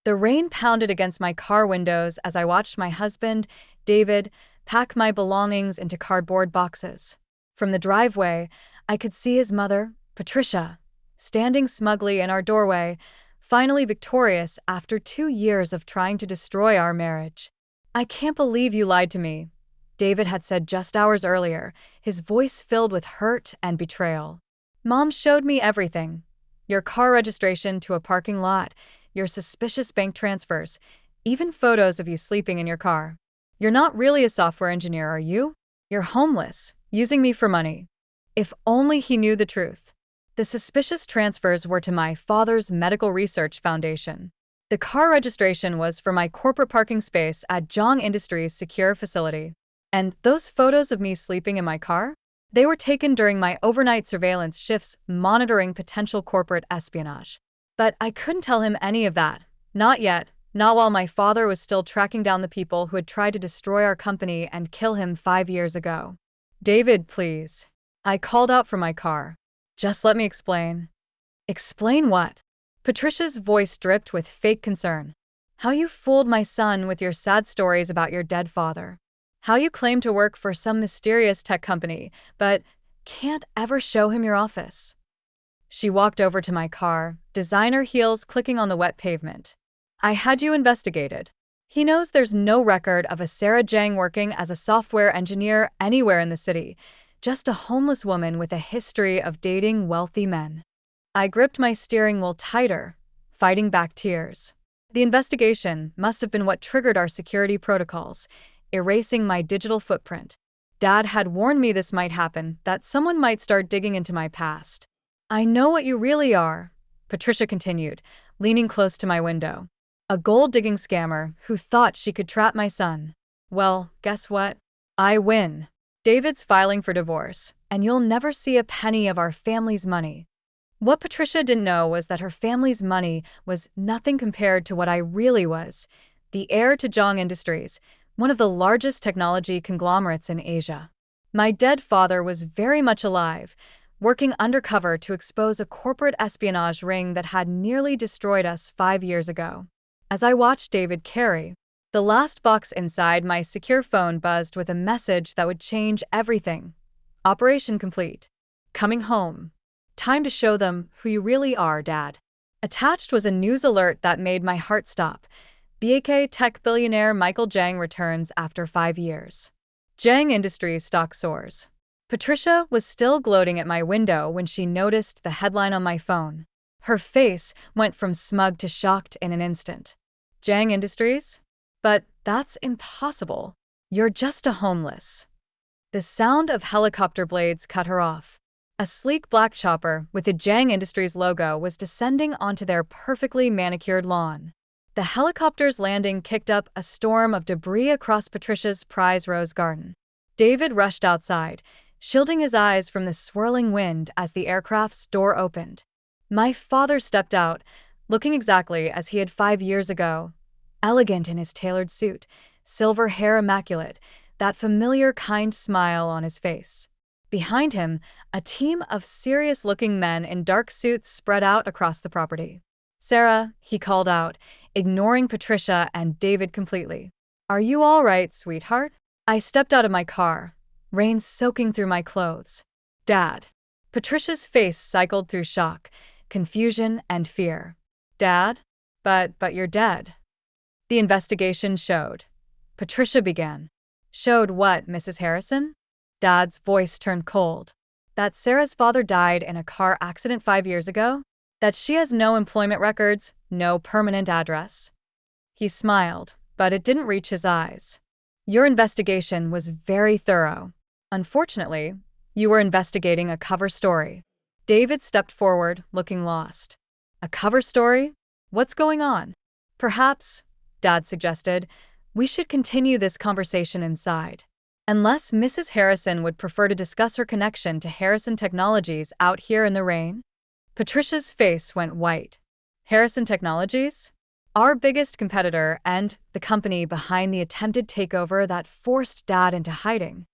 The rain pounded against my car windows as I watched my husband, David, pack my belongings into cardboard boxes. From the driveway, I could see his mother, Patricia, standing smugly in our doorway, finally victorious after 2 years of trying to destroy our marriage. "I can't believe you lied to me," David had said just hours earlier, his voice filled with hurt and betrayal. "Mom showed me everything. Your car registration to a parking lot, your suspicious bank transfers, even photos of you sleeping in your car. You're not really a software engineer, are you? You're homeless, using me for money." If only he knew the truth. The suspicious transfers were to my father's medical research foundation. The car registration was for my corporate parking space at Jong Industries' secure facility. And those photos of me sleeping in my car? They were taken during my overnight surveillance shifts monitoring potential corporate espionage. But I couldn't tell him any of that. Not yet. Not while my father was still tracking down the people who had tried to destroy our company and kill him 5 years ago. "David, please." I called out from my car. "Just let me explain." "Explain what?" Patricia's voice dripped with fake concern. "How you fooled my son with your sad stories about your dead father. How you claim to work for some mysterious tech company, but can't ever show him your office." She walked over to my car, designer heels clicking on the wet pavement. "I had you investigated. He knows there's no record of a Sarah Jang working as a software engineer anywhere in the city, just a homeless woman with a history of dating wealthy men." I gripped my steering wheel tighter, fighting back tears. The investigation must have been what triggered our security protocols, erasing my digital footprint. Dad had warned me this might happen, that someone might start digging into my past. "I know what you really are," Patricia continued, leaning close to my window. "A gold-digging scammer who thought she could trap my son. Well, guess what? I win. David's filing for divorce, and you'll never see a penny of our family's money." What Patricia didn't know was that her family's money was nothing compared to what I really was, the heir to Jong Industries, one of the largest technology conglomerates in Asia. My dead father was very much alive, working undercover to expose a corporate espionage ring that had nearly destroyed us 5 years ago. As I watched David carry the last box inside, my secure phone buzzed with a message that would change everything. "Operation complete. Coming home. Time to show them who you really are, Dad." Attached was a news alert that made my heart stop. BAK tech billionaire Michael Jang returns after 5 years. Jang Industries stock soars. Patricia was still gloating at my window when she noticed the headline on my phone. Her face went from smug to shocked in an instant. "Jang Industries? But that's impossible. You're just a homeless." The sound of helicopter blades cut her off. A sleek black chopper with the Jang Industries logo was descending onto their perfectly manicured lawn. The helicopter's landing kicked up a storm of debris across Patricia's prize rose garden. David rushed outside, shielding his eyes from the swirling wind as the aircraft's door opened. My father stepped out, looking exactly as he had 5 years ago. Elegant in his tailored suit, silver hair immaculate, that familiar kind smile on his face. Behind him, a team of serious-looking men in dark suits spread out across the property. "Sarah," he called out, ignoring Patricia and David completely. "Are you all right, sweetheart?" I stepped out of my car, rain soaking through my clothes. "Dad." Patricia's face cycled through shock, confusion, and fear. "Dad? But you're dead." "The investigation showed." Patricia began. "Showed what, Mrs. Harrison?" Dad's voice turned cold. "That Sarah's father died in a car accident 5 years ago? That she has no employment records, no permanent address?" He smiled, but it didn't reach his eyes. "Your investigation was very thorough. Unfortunately, you were investigating a cover story." David stepped forward, looking lost. "A cover story? What's going on?" "Perhaps," Dad suggested, "we should continue this conversation inside. Unless Mrs. Harrison would prefer to discuss her connection to Harrison Technologies out here in the rain." Patricia's face went white. "Harrison Technologies? Our biggest competitor and the company behind the attempted takeover that forced Dad into hiding."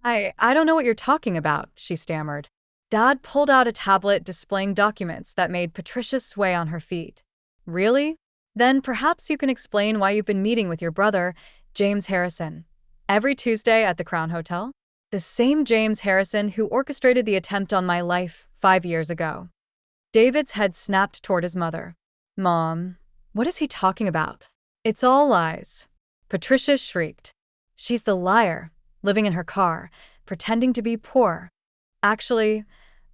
I don't know what you're talking about," she stammered. Dad pulled out a tablet displaying documents that made Patricia sway on her feet. "Really? Then perhaps you can explain why you've been meeting with your brother, James Harrison, every Tuesday at the Crown Hotel? The same James Harrison who orchestrated the attempt on my life 5 years ago. David's head snapped toward his mother. Mom, what is he talking about? It's all lies. Patricia shrieked. She's the liar, living in her car, pretending to be poor. Actually,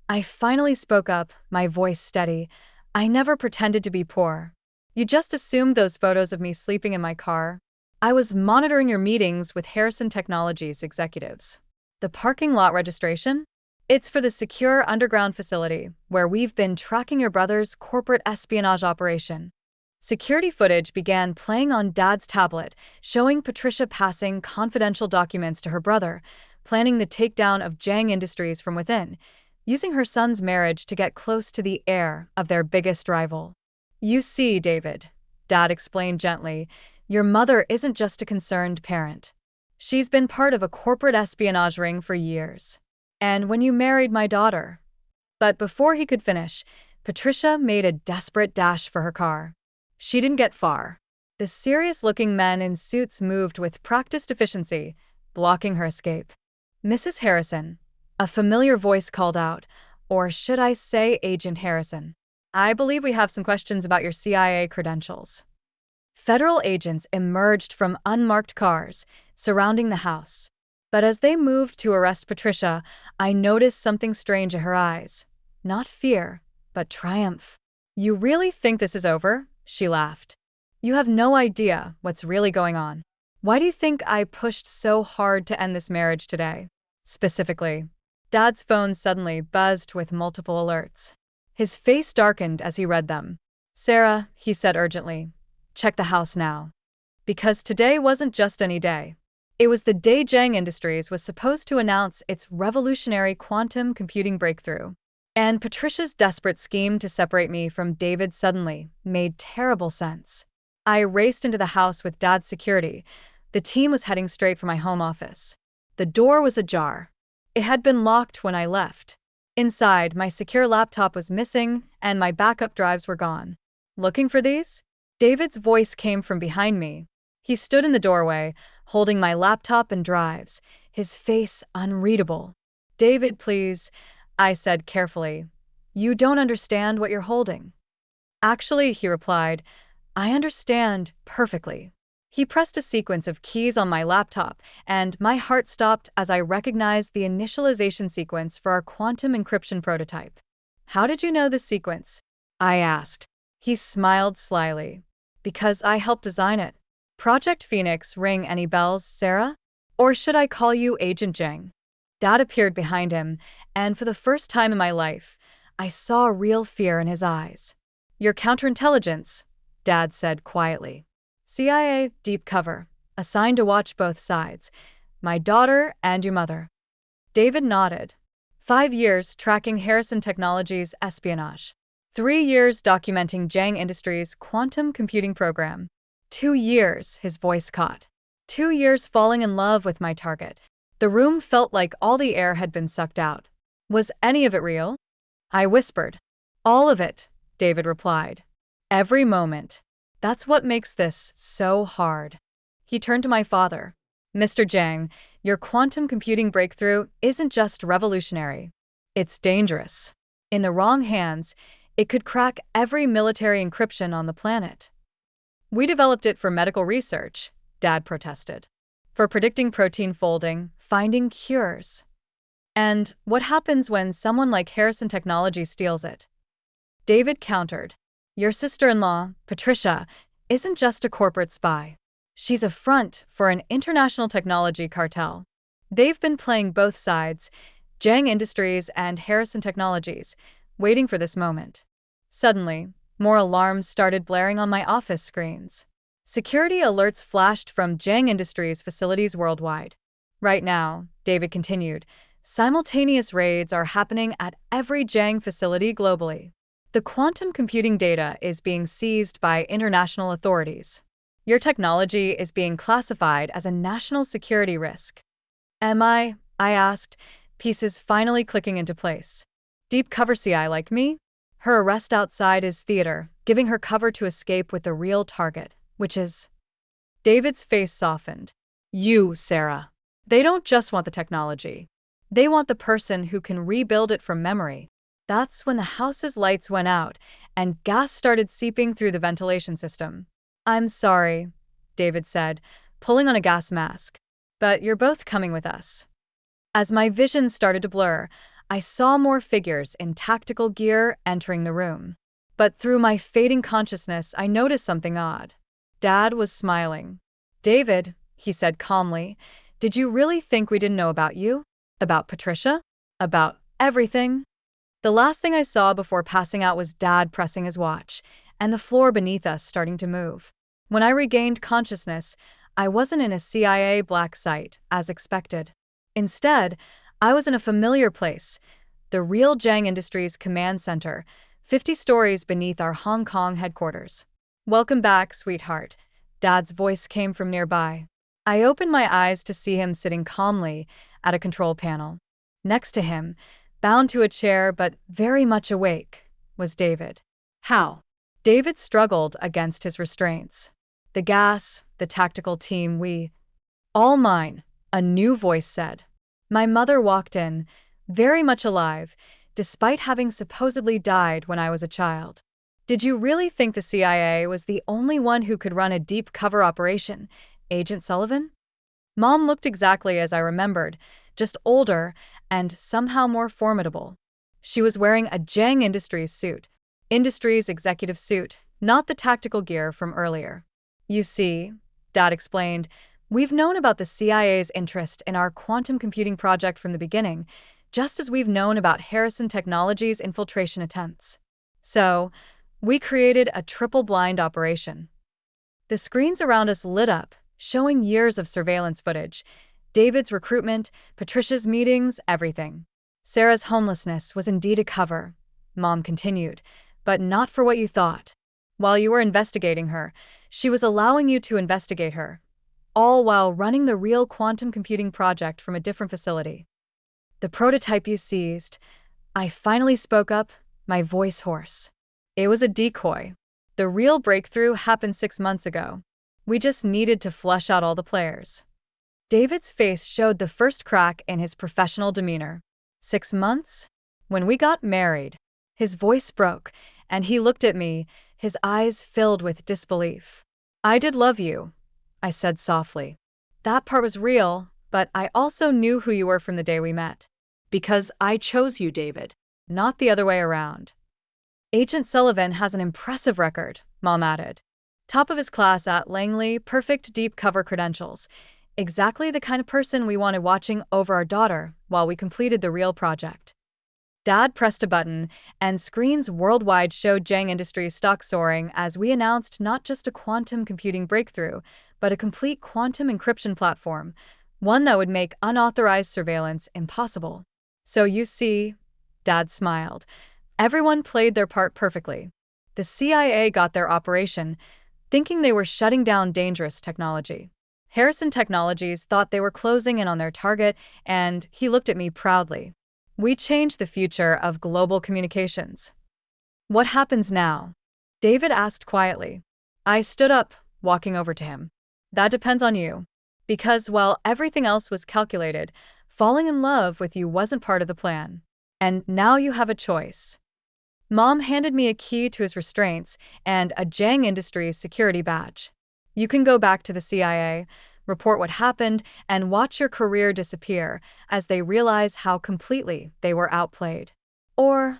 I finally spoke up, my voice steady. I never pretended to be poor. You just assumed those photos of me sleeping in my car. I was monitoring your meetings with Harrison Technologies executives. The parking lot registration? It's for the secure underground facility where we've been tracking your brother's corporate espionage operation. Security footage began playing on Dad's tablet, showing Patricia passing confidential documents to her brother, planning the takedown of Jiang Industries from within, using her son's marriage to get close to the heir of their biggest rival. You see, David, Dad explained gently, your mother isn't just a concerned parent. She's been part of a corporate espionage ring for years. And when you married my daughter. But before he could finish, Patricia made a desperate dash for her car. She didn't get far. The serious-looking men in suits moved with practiced efficiency, blocking her escape. Mrs. Harrison, a familiar voice called out, or should I say Agent Harrison? I believe we have some questions about your CIA credentials. Federal agents emerged from unmarked cars, surrounding the house. But as they moved to arrest Patricia, I noticed something strange in her eyes. Not fear, but triumph. You really think this is over? She laughed. You have no idea what's really going on. Why do you think I pushed so hard to end this marriage today? Specifically, Dad's phone suddenly buzzed with multiple alerts. His face darkened as he read them. Sarah, he said urgently, check the house now. Because today wasn't just any day. It was the day Jiang Industries was supposed to announce its revolutionary quantum computing breakthrough. And Patricia's desperate scheme to separate me from David suddenly made terrible sense. I raced into the house with Dad's security. The team was heading straight for my home office. The door was ajar. It had been locked when I left. Inside, my secure laptop was missing, and my backup drives were gone. Looking for these? David's voice came from behind me. He stood in the doorway, holding my laptop and drives, his face unreadable. David, please, I said carefully. You don't understand what you're holding. Actually, he replied, I understand perfectly. He pressed a sequence of keys on my laptop, and my heart stopped as I recognized the initialization sequence for our quantum encryption prototype. How did you know this sequence? I asked. He smiled slyly. Because I helped design it. Project Phoenix, ring any bells, Sarah? Or should I call you Agent Jiang? Dad appeared behind him, and for the first time in my life, I saw real fear in his eyes. Your counterintelligence, Dad said quietly. CIA, deep cover, assigned to watch both sides, my daughter and your mother. David nodded. 5 years tracking Harrison Technologies' espionage. 3 years documenting Jiang Industries' quantum computing program. 2 years, his voice caught. 2 years falling in love with my target. The room felt like all the air had been sucked out. Was any of it real? I whispered. All of it, David replied. Every moment. That's what makes this so hard. He turned to my father. Mr. Jiang, your quantum computing breakthrough isn't just revolutionary. It's dangerous. In the wrong hands, it could crack every military encryption on the planet. We developed it for medical research, Dad protested. For predicting protein folding, finding cures. And what happens when someone like Harrison Technologies steals it? David countered. Your sister-in-law, Patricia, isn't just a corporate spy. She's a front for an international technology cartel. They've been playing both sides, Jiang Industries and Harrison Technologies, waiting for this moment. Suddenly, more alarms started blaring on my office screens. Security alerts flashed from Jiang Industries facilities worldwide. Right now, David continued, simultaneous raids are happening at every Jiang facility globally. The quantum computing data is being seized by international authorities. Your technology is being classified as a national security risk. Am I asked, pieces finally clicking into place. Deep cover CI like me? Her arrest outside is theater, giving her cover to escape with the real target, which is… David's face softened. You, Sarah. They don't just want the technology. They want the person who can rebuild it from memory. That's when the house's lights went out and gas started seeping through the ventilation system. I'm sorry, David said, pulling on a gas mask. But you're both coming with us. As my vision started to blur, I saw more figures in tactical gear entering the room. But through my fading consciousness, I noticed something odd. Dad was smiling. David, he said calmly, did you really think we didn't know about you? About Patricia? About everything? The last thing I saw before passing out was Dad pressing his watch, and the floor beneath us starting to move. When I regained consciousness, I wasn't in a CIA black site, as expected. Instead, I was in a familiar place, the real Jiang Industries Command Center, 50 stories beneath our Hong Kong headquarters. Welcome back, sweetheart. Dad's voice came from nearby. I opened my eyes to see him sitting calmly at a control panel. Next to him, bound to a chair but very much awake, was David. How? David struggled against his restraints. The gas, the tactical team, we… All mine, a new voice said. My mother walked in, very much alive, despite having supposedly died when I was a child. Did you really think the CIA was the only one who could run a deep cover operation, Agent Sullivan? Mom looked exactly as I remembered, just older and somehow more formidable. She was wearing a Jiang Industries suit. Industries executive suit, not the tactical gear from earlier. You see, Dad explained, we've known about the CIA's interest in our quantum computing project from the beginning, just as we've known about Harrison Technologies' infiltration attempts. So, we created a triple-blind operation. The screens around us lit up, showing years of surveillance footage. David's recruitment, Patricia's meetings, everything. Sarah's homelessness was indeed a cover, Mom continued, but not for what you thought. While you were investigating her, she was allowing you to investigate her, all while running the real quantum computing project from a different facility. The prototype you seized, I finally spoke up, my voice hoarse. It was a decoy. The real breakthrough happened 6 months ago. We just needed to flush out all the players. David's face showed the first crack in his professional demeanor. 6 months? When we got married. His voice broke, and he looked at me, his eyes filled with disbelief. I did love you, I said softly. That part was real, but I also knew who you were from the day we met. Because I chose you, David, not the other way around. Agent Sullivan has an impressive record, Mom added. Top of his class at Langley, perfect deep cover credentials. Exactly the kind of person we wanted watching over our daughter while we completed the real project. Dad pressed a button, and screens worldwide showed Jiang Industries stock soaring as we announced not just a quantum computing breakthrough, but a complete quantum encryption platform, one that would make unauthorized surveillance impossible. So you see, Dad smiled, everyone played their part perfectly. The CIA got their operation, thinking they were shutting down dangerous technology. Harrison Technologies thought they were closing in on their target, and he looked at me proudly. We changed the future of global communications. What happens now? David asked quietly. I stood up, walking over to him. That depends on you. Because while everything else was calculated, falling in love with you wasn't part of the plan. And now you have a choice. Mom handed me a key to his restraints and a Jiang Industries security badge. You can go back to the CIA, report what happened, and watch your career disappear as they realize how completely they were outplayed. Or,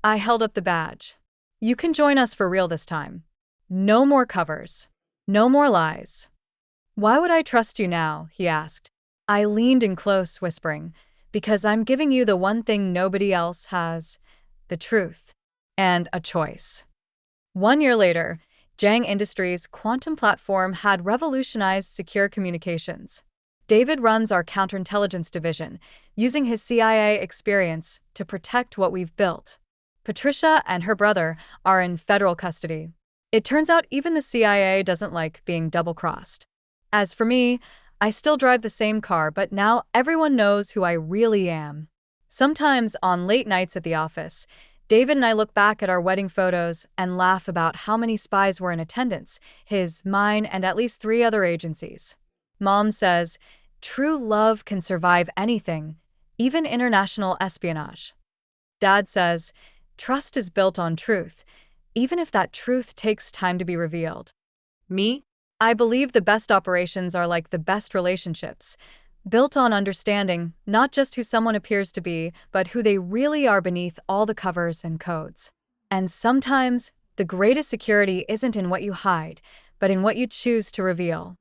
I held up the badge. You can join us for real this time. No more covers. No more lies. Why would I trust you now? He asked. I leaned in close, whispering, because I'm giving you the one thing nobody else has, the truth. And a choice. 1 year later, Jiang Industries' quantum platform had revolutionized secure communications. David runs our counterintelligence division, using his CIA experience to protect what we've built. Patricia and her brother are in federal custody. It turns out even the CIA doesn't like being double-crossed. As for me, I still drive the same car, but now everyone knows who I really am. Sometimes on late nights at the office, David and I look back at our wedding photos and laugh about how many spies were in attendance, his, mine, and at least 3 other agencies. Mom says, true love can survive anything, even international espionage. Dad says, trust is built on truth, even if that truth takes time to be revealed. Me? I believe the best operations are like the best relationships, built on understanding not just who someone appears to be, but who they really are beneath all the covers and codes. And sometimes, the greatest security isn't in what you hide, but in what you choose to reveal.